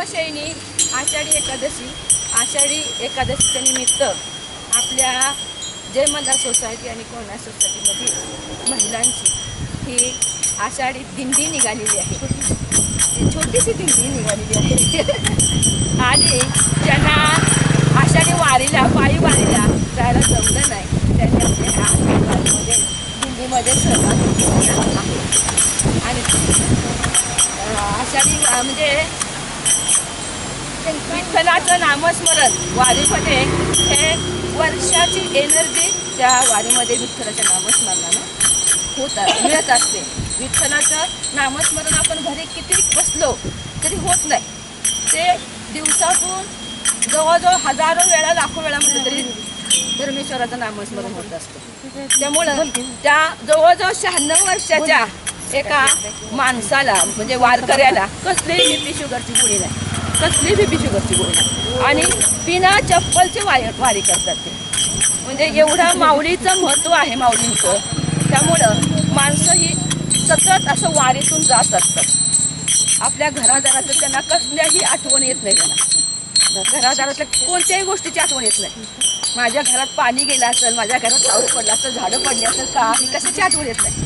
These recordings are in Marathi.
महाशयनी आषाढी एकादशीच्या निमित्त आपल्या जय मल्हार सोसायटी आणि कोणा सोसायटीमधील महिलांची ही आषाढी दिंडी निघालेली आहे. छोटीशी दिंडी निघालेली आहे आणि ज्यांना आषाढी वारीला पायी वारीला जायला जमलं नाही त्यांनी आपल्या ह्या दिंडीमध्ये सहभाग घेतलेला आहे. आणि आषाढी म्हणजे विठ्ठलाचं नामस्मरण वारीमध्ये हे वर्षाची एनर्जी त्या वारीमध्ये विठ्ठलाच्या नामस्मरणानं मिळत असते. विठ्ठलाचं नामस्मरण आपण घरी किती बसलो तरी होत नाही. ते दिवसातून जवळजवळ हजारो वेळा लाखो वेळा म्हटलं तरी परमेश्वराचं नामस्मरण होत असतं. त्यामुळं त्या जवळजवळ 96 वर्षाच्या एका माणसाला म्हणजे वारकऱ्याला कसलीही बीपी शुगरची गोळी नाही, कसली बीपी शुगरची गोळी नाही आणि बिना चप्पलची वारी करतात ते. म्हणजे एवढं माऊलीचं महत्त्व आहे माऊलींचं. त्यामुळं माणसं ही सतत असं वारीतून जात असतात. आपल्या घरादाराचं त्यांना कसल्याही आठवण येत नाही. त्यांना घरादारातल्या कोणत्याही गोष्टीची आठवण येत नाही. माझ्या घरात पाणी गेलं असेल, माझ्या घरात पाऊस पडला असेल, झाडं पडली असेल, का ही कशाची आठवण येत नाही.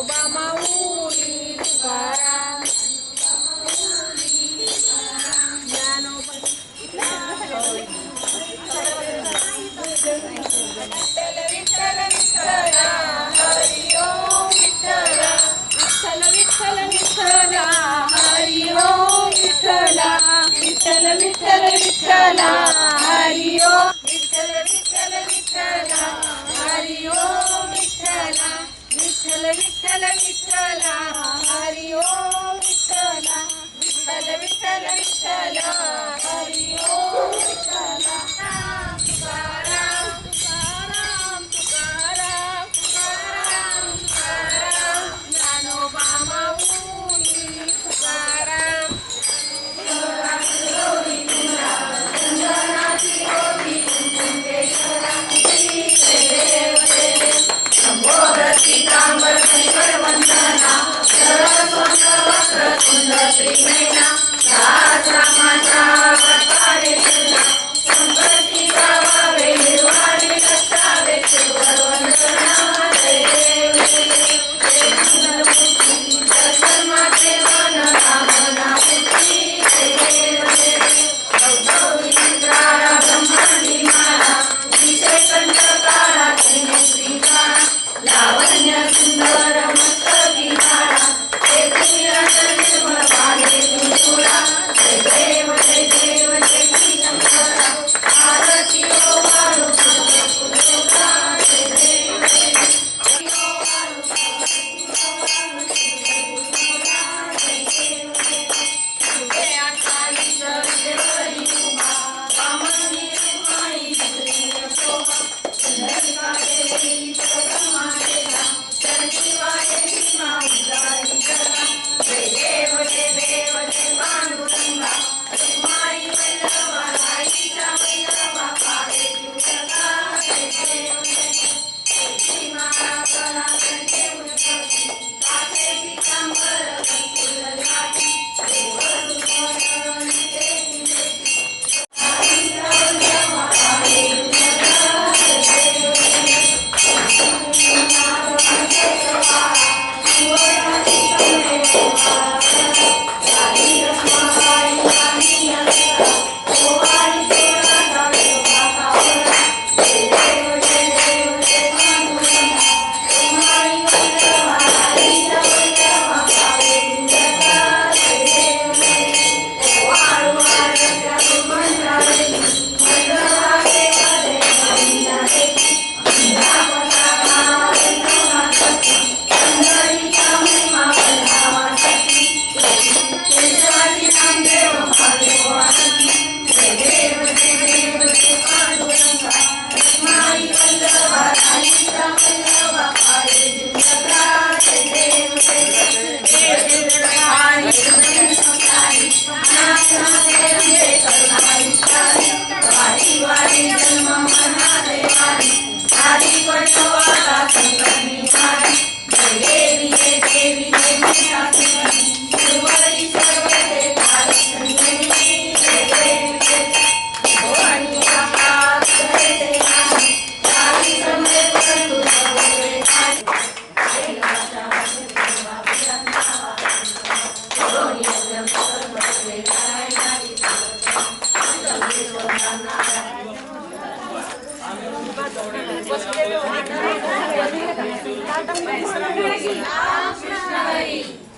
ज्ञानोबा माऊली तुकाराम ज्ञानोबा विठ्ठल विठ्ठल विठ्ठला हरी ओम विठ्ठला विठ्ठल विठ्ठल विठ्ठला हरी ओम विठ्ठला विठ्ठल विठ्ठल विठ्ठला हरी ओम विठ्ठल विठ्ठल विठ्ठला हरी ओम विठ्ठला विठ्ठल विठ्ठल विठ्ठला हरी ओम विठ्ठला विठ्ठल विठ्ठल विठ्ठला हरी ओम विठ्ठला तुकाराम तुकाराम तुकाराम तुकाराम तुकाराम ज्ञानोबा माऊली तुकाराम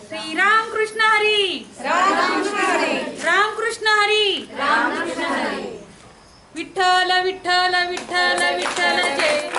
श्रीराम कृष्ण हरी राम कृष्ण हरी विठ्ठल विठ्ठल विठ्ठल विठ्ठल जय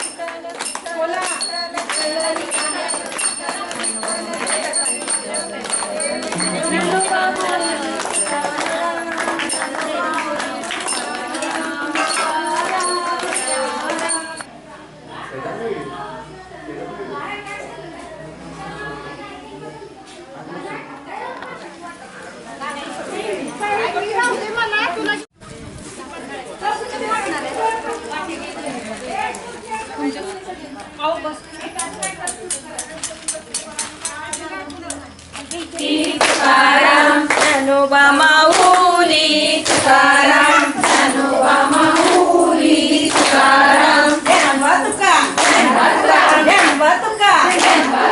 ज्ञानोबा माऊली तुकाराम ज्ञानोबा माऊली तुकाराम ज्ञानोबा तुका ज्ञानोबा तुका ज्ञानोबा तुका